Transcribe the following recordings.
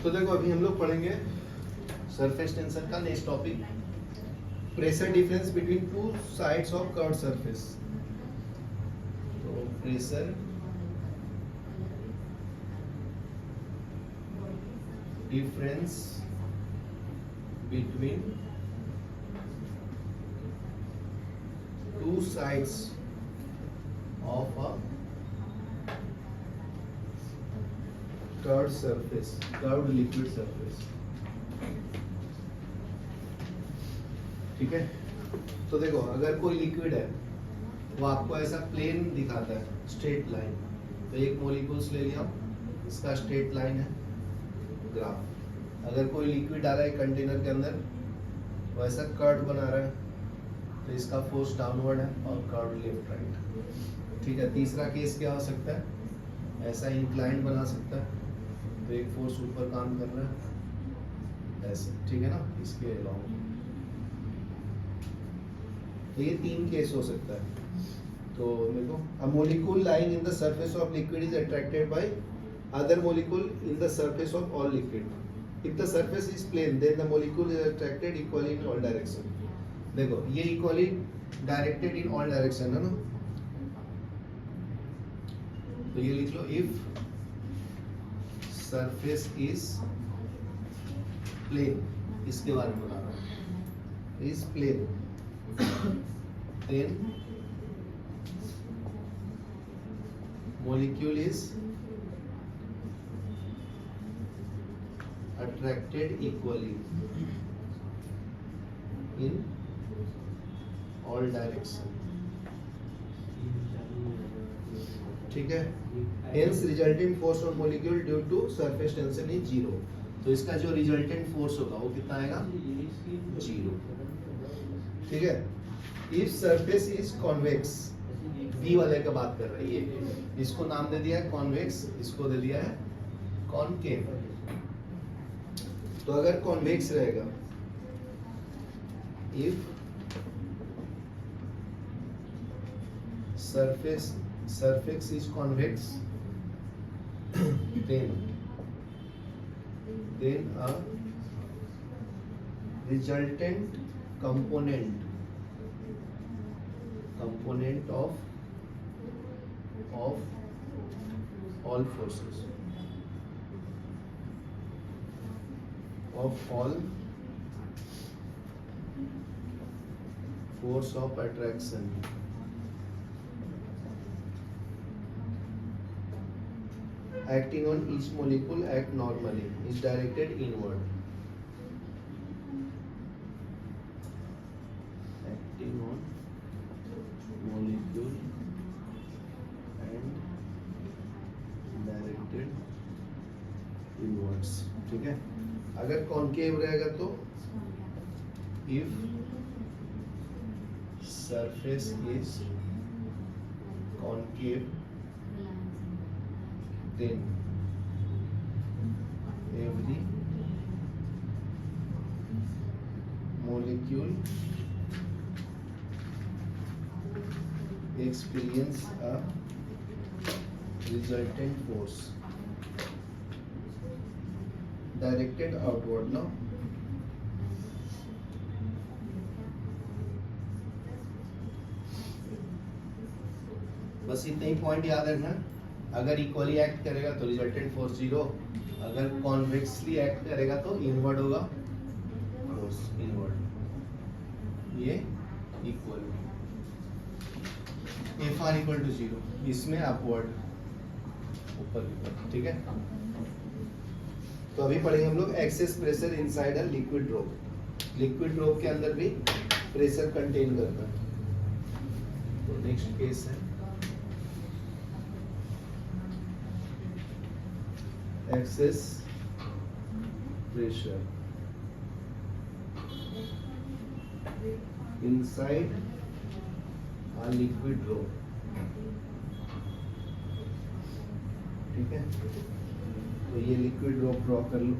तो देखो अभी हम लोग पढ़ेंगे सरफेस टेंशन का next topic, pressure difference between two sides of curved surface. तो pressure difference between two sides of a curved surface, curved liquid surface. ठीक है, तो देखो अगर कोई लिक्विड है वो आपको ऐसा प्लेन दिखाता है, स्ट्रेट लाइन, तो एक मॉलिक्यूल्स ले लिया, इसका स्ट्रेट लाइन है ग्राफ। अगर कोई लिक्विड आ रहा है कंटेनर के अंदर वो ऐसा कर्व बना रहा है, तो इसका फोर्स डाउनवर्ड है और कर्व लेफ्ट राइट। ठीक है, तीसरा केस क्या हो सकता है, ऐसा इंक्लाइंड बना सकता है, तो एक फोर्स ऊपर काम कर रहा है ऐसे, ठीक है ना, इसके अलावा। तो ये तीन केस हो सकता है। तो देखो, a molecule lying in the surface of liquid is attracted by other molecule in the surface of all liquid. If the surface is plane, then the molecule is attracted equally in all direction. देखो ये equally directed in all direction है ना, तो ये लिख लो, if surface is plane, इसके बारे में बता रहा हूँ, is plane, then molecule is attracted equally in all direction. ठीक है, hence resultant force on molecule due to surface tension is 0. तो इसका जो रिजल्टेंट फोर्स होगा वो कितना आएगा, 0. ठीक है, if surface is convex, B वाले का बात कर रही है, इसको नाम दे दिया है कॉन्वेक्स, इसको दे दिया है कॉनकेव। तो अगर कॉन्वेक्स रहेगा, if surface is convex, then a resultant component of all forces of all force of attraction acting on each molecule act normally is directed inward. Acting on molecule and directed inwards. ठीक है, अगर concave रहेगा तो if surface is concave, then every molecule experience a resultant force directed outward. Now बस इतना ही point याद रखना, अगर इक्वली एक्ट करेगा तो रिजल्टेंट फोर्स 0, अगर कॉन्वेक्सली एक्ट करेगा तो इनवर्ड होगा फोर्स, इनवर्ड, ये equal, F R equal to 0, इसमें अपवर्ड, ऊपर ऊपर। ठीक है, तो अभी पढ़ेंगे हम लोग access pressure inside a liquid drop. Liquid drop के अंदर भी प्रेशर कंटेन करता है। तो नेक्स्ट केस है excess pressure inside a liquid drop। ठीक है, तो ये लिक्विड ड्रॉप ड्रॉ कर लो।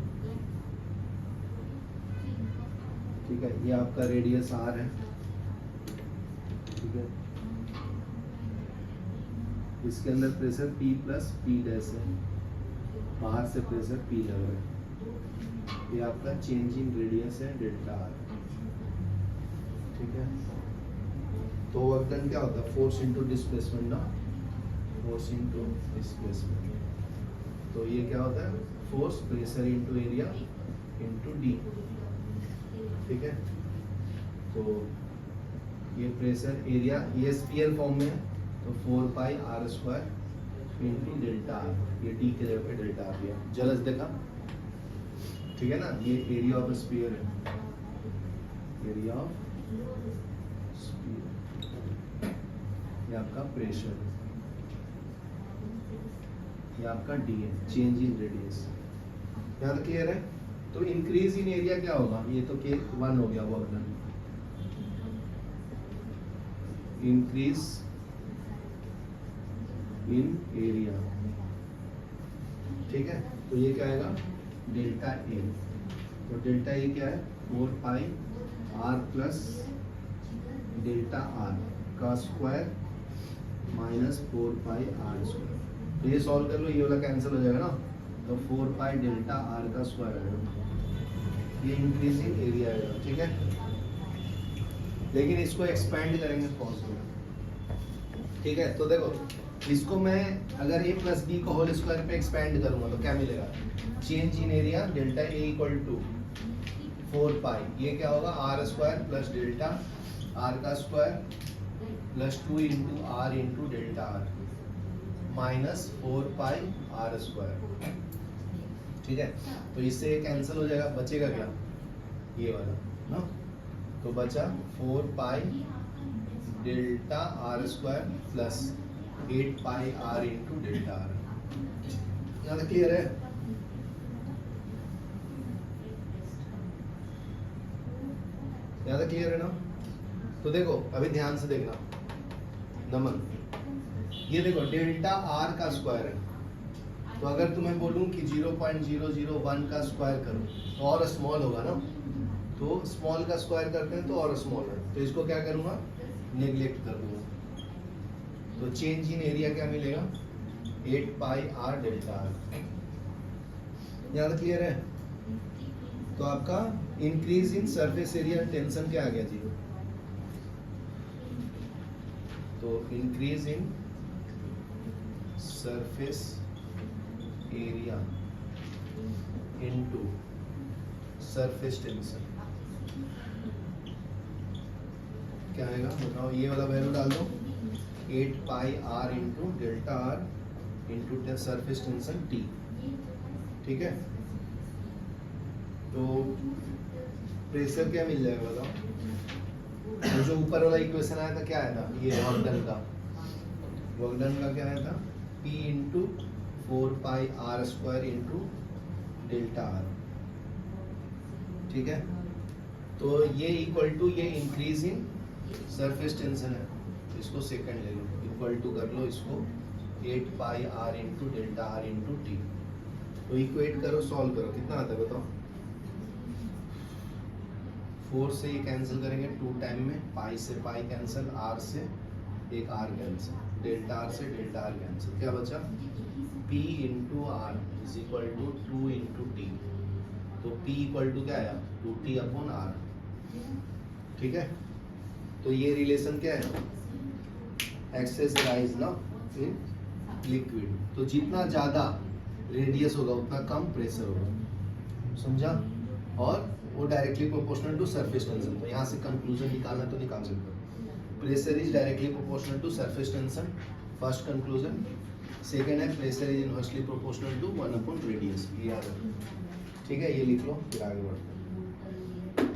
ठीक है, ये आपका रेडियस आर है। ठीक है, इसके अंदर pressure P plus P dash है, बाहर से प्रेशर P लग रहा है। ये आपका चेंज इन रेडियस है डेल्टा आर, ठीक है। तो वर्क डन क्या होता है, फोर्स इनटू डिस्प्लेसमेंट ना, फोर्स इनटू डिस्प्लेसमेंट। तो ये क्या होता है, force pressure into area into D, ठीक है। तो ये प्रेशर एरिया ये स्फीयर फॉर्म में है, तो 4 pi R square into delta R, ये डी के जगह पे डेल्टा आर दिया, जलस देखा, ठीक है ना। ये एरिया ऑफ स्फीयर है, एरिया ऑफ स्फीयर, ये आपका प्रेशर, ये आपका डी है, चेंज इन रेडियस। यहाँ तक क्लियर है। तो इंक्रीज इन एरिया क्या होगा, ये तो के 1 हो गया work done, increase in area, ठीक है। तो ये क्या आएगा, डेल्टा ए। तो डेल्टा ए क्या है, 4 pi R plus delta R का square minus 4 pi R square. तो ये सॉल्व कर लो, ये वाला कैंसिल हो जाएगा ना, तो 4 पाई डेल्टा आर का स्क्वायर आएगा, ये इंक्रीजिंग एरिया आएगा, ठीक है। लेकिन इसको एक्सपेंड करेंगे कॉस में, ठीक है। तो देखो इसको मैं अगर a प्लस बी को होल स्क्वायर पे एक्सपेंड करूंगा तो क्या मिलेगा, change in area delta A equal to 4 pi, ये क्या होगा R square plus delta R का square plus 2 into R into delta R minus 4 pi R square, ठीक है। तो इससे ये कैंसिल हो जाएगा, बचेगा क्या, ये वाला ना, तो बचा 4 pi delta R square plus 8 pi R into delta R. यहाँ तक क्लियर है। यहाँ तक क्लियर है ना। तो देखो अभी ध्यान से देखना नमन, ये देखो डेल्टा आर का स्क्वायर है, तो अगर तुम्हें बोलूं कि 0.001 का स्क्वायर करो तो और स्मॉल होगा ना, तो स्मॉल का स्क्वायर करते हैं तो और स्मॉल है, तो इसको क्या करूंगा, नेग्लेक्ट कर दूंगा। तो चेंज इन एरिया क्या मिलेगा, 8 पाई आर डेल्टा आर। यहाँ तक क्लियर है। तो आपका increase in surface area tension क्या आ गया जी, तो increase in surface area into surface tension क्या आएगा बताओ, ये वाला वैल्यू डाल दो, 8 pi R into delta R into surface tension T, ठीक है। तो प्रेशर क्या मिल जाएगा बताओ, तो जो ऊपर वाला इक्वेशन आया था क्या आया था, ये वर्क डन का, वर्क डन का क्या आया था, P into 4 pi R square into delta R, ठीक है। तो ये इक्वल टू ये इंक्रीज इन सरफेस टेंशन है, इसको सेकंड ले लो, इक्वल टू कर लो इसको 8 pi R into delta R into T. तो इक्वेट करो, सॉल्व करो, कितना आता है बताओ, 4 से ये कैंसिल करेंगे 2 टाइम में, पाई से पाई कैंसिल, आर से एक आर कैंसिल, डेल्टा आर से डेल्टा आर कैंसिल, क्या बचा, P into R is equal to 2 into T. तो P इक्वल टू क्या आया, 2t अपॉन आर, ठीक है। तो ये रिलेशन क्या है, एक्सेस राइज ना इन लिक्विड, तो जितना ज़्यादा रेडियस होगा उतना कम प्रेशर होगा, समझा। और वो directly proportional to surface tension, तो यहाँ से कंक्लूजन निकालना तो निकाल सकते हो, pressure is directly proportional to surface tension, first conclusion. Second है pressure is inversely proportional to 1 upon radius, ये याद रखो, ठीक है। ये लिख लो, फिर आगे बढ़ते हैं।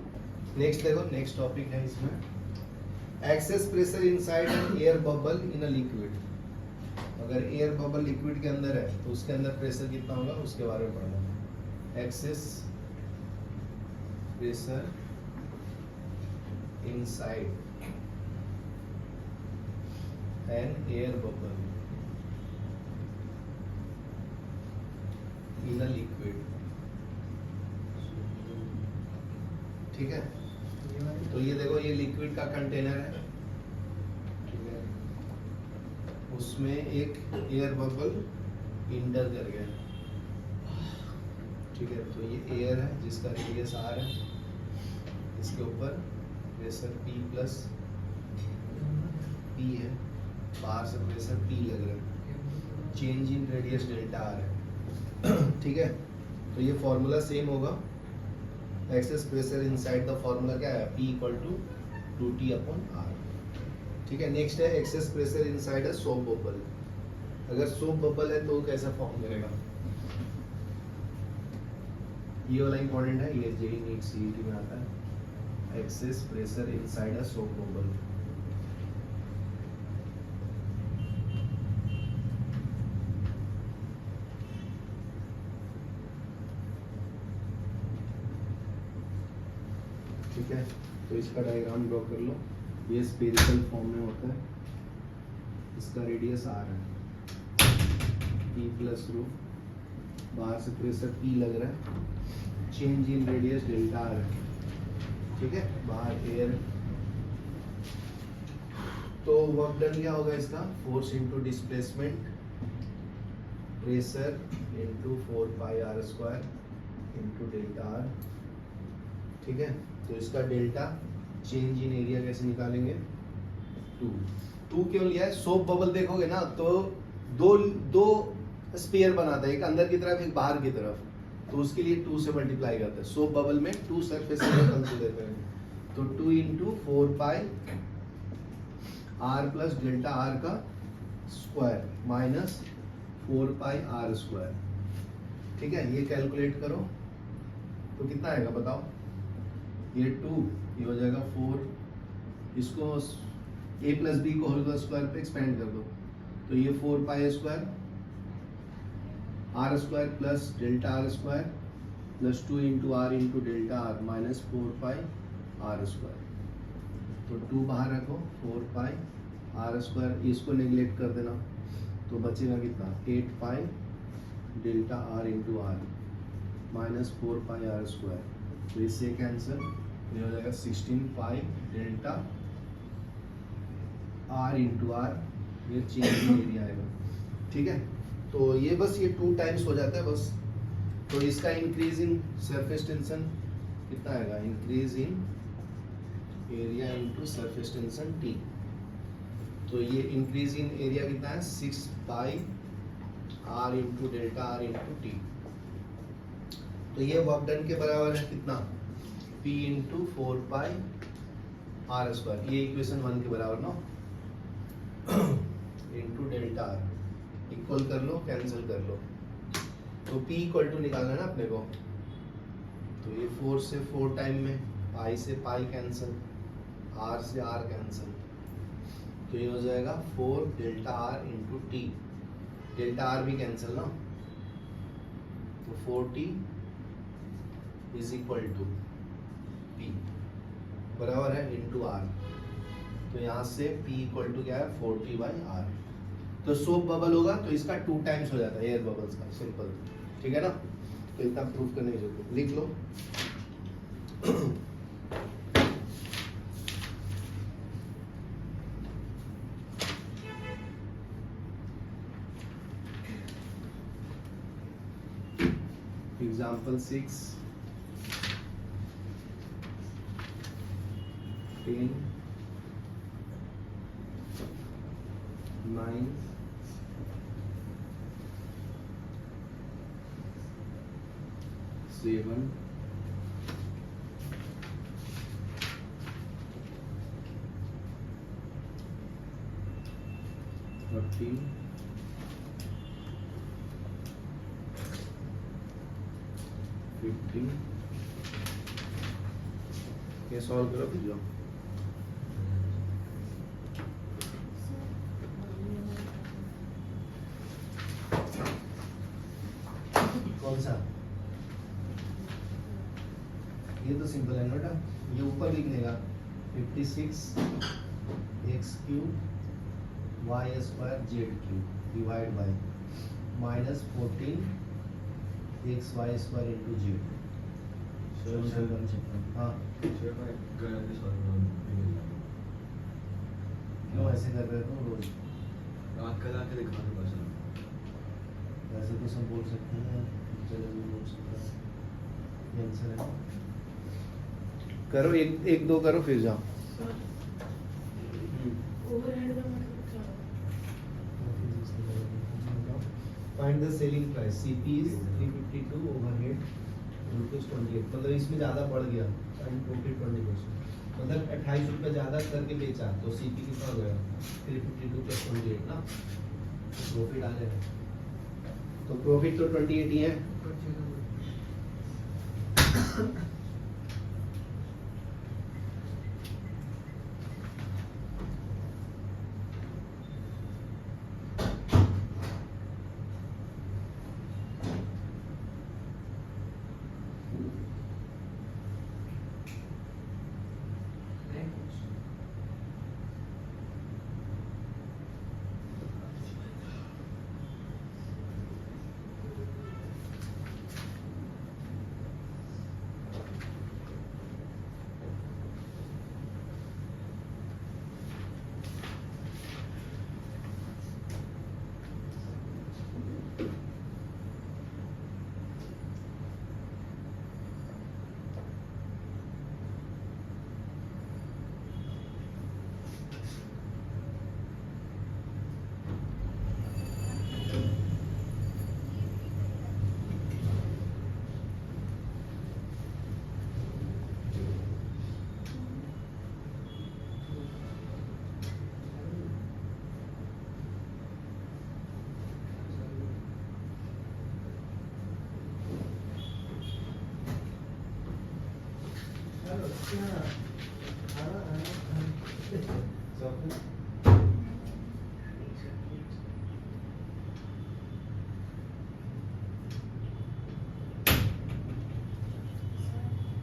नेक्स्ट देखो, नेक्स्ट टॉपिक है इसमें, access pressure inside N air bubble in a liquid. अगर एयर बबल लिक्विड के अंदर है तो उसके अंदर प्रेशर कितना होगा, उसके बारे में पढ़ना। Access pressure inside N air bubble in a liquid, ठीक है। तो ये देखो, ये लिक्विड का कंटेनर है, ठीक है, उसमें एक एयर बबल इंटर कर गया, ठीक है, तो ये एयर है जिसका रेडियस आर है, इसके ऊपर प्रेशर P प्लस P है, बाहर से प्रेशर P लग रहा है, change in radius delta R है। ठीक है, तो ये फॉर्मूला सेम होगा, excess pressure inside the formula क्या है, P equal to 2T upon R। ठीक है, नेक्स्ट है excess pressure inside a soap bubble. अगर सोप बबल है तो कैसा फॉर्म करेगा, ये वाला इंपॉर्टेंट है, ये जेई नीट सीईटी में आता है, excess pressure inside a soap bubble. ठीक है, तो इसका डायग्राम ड्रॉ कर लो। ये स्फेरिकल फॉर्म में होता है, इसका रेडियस आर है, P प्लस रो, बाहर से प्रेशर P लग रहा है, change in radius delta R है। ठीक है, बाहर एयर, तो वर्क डन क्या होगा इसका, force into displacement, pressure into 4 pi R square into delta R. ठीक है, तो इसका डेल्टा चेंज इन एरिया कैसे निकालेंगे, 2 क्यों लिया है, सोप बबल देखोगे ना तो दो स्पेयर बनाता है, एक अंदर की तरफ एक बाहर की तरफ, तो उसके लिए 2 से मल्टीप्लाई करते हैं। सोप बबल में 2 सरफेस एरिया कंसीडर करेंगे, तो 2 into 4 pi R plus delta R का square minus 4 pi R square. ठीक है, ये कैलकुलेट करो तो कितना आएगा बताओ, ये 2, ये हो जाएगा 4, इसको a प्लस बी को होल का स्क्वायर पे एक्सपेंड कर दो, तो ये 4 pi square R square plus delta R square plus 2 into R into delta R minus 4 pi R square. तो 2 बाहर रखो, 4 पाई आर स्क्वायर, इसको नेग्लेक्ट कर देना, तो बचेगा कितना, 8 pi delta R into R minus 4 pi R square, तो इससे कैंसिल, ये हो जाएगा 16 पाई डेल्टा आर इंटू आर, ये चेंज इन एरिया आएगा। ठीक है, तो ये बस ये 2 टाइम्स हो जाता है बस, तो इसका इंक्रीज इन सरफेस टेंशन कितना आएगा, increase in area into surface tension T, तो ये इंक्रीज इन एरिया कितना है, 6 pi R into delta R into T। तो ये वर्क डन के बराबर है कितना, P into 4 pi R square, ये इक्वेशन 1 के बराबर ना, इंटू डेल्टा आर, इक्वल कर लो, कैंसिल कर लो, तो P इक्वल टू निकालना है ना अपने को, तो ये 4 से 4 टाइम में, पाई से पाई कैंसिल, आर से आर कैंसिल, तो ये हो जाएगा 4 delta R into T, delta R भी कैंसिल ना, तो 4T is equal to P बराबर है इंटू आर, तो यहाँ से P इक्वल टू क्या है, 4T बाई आर। तो सोप बबल होगा तो इसका 2 टाइम्स हो जाता है एयर बबल्स का, सिंपल। ठीक है ना, तो इतना प्रूफ करने की जरूरत, लिख लो। एग्जाम्पल 6, 10, 9, 7, 13, 15, ये सॉल्व करो फिर जाओ। कौन सा, ये तो सिंपल है बेटा, ये ऊपर लिखने का 56 x cube y square z cube divide by minus 14 x y square into z. हाँ क्यों ऐसे कर रहे हो रोज, रात का दिखा दो बस। वैसे तो सब बोल सकते हैं, चलो भी बोल सकते हैं। आंसर है। करो एक दो करो फिर जाओ। ओवरहेड का मतलब क्या होगा? Find the selling price CP is 352 overhead ₹28, मतलब इसमें ज़्यादा बढ़ गया एंड प्रॉफिट 20%, मतलब 28 रुपये ज़्यादा करके बेचा तो CP कितना हो गया 352 + 28 ना, प्रॉफिट आ जाएगा। तो प्रॉफिट तो 28 ही है।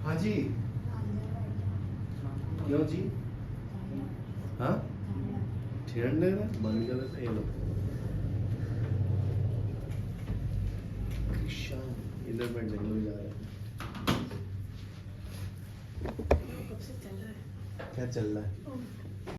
हाँ जी, क्यों जी? हाँ ठंड है ना, बंद कर देते ये लोग। इधर बैठ जंगल जा रहे हैं। कब से चल रहा है? क्या चल रहा है?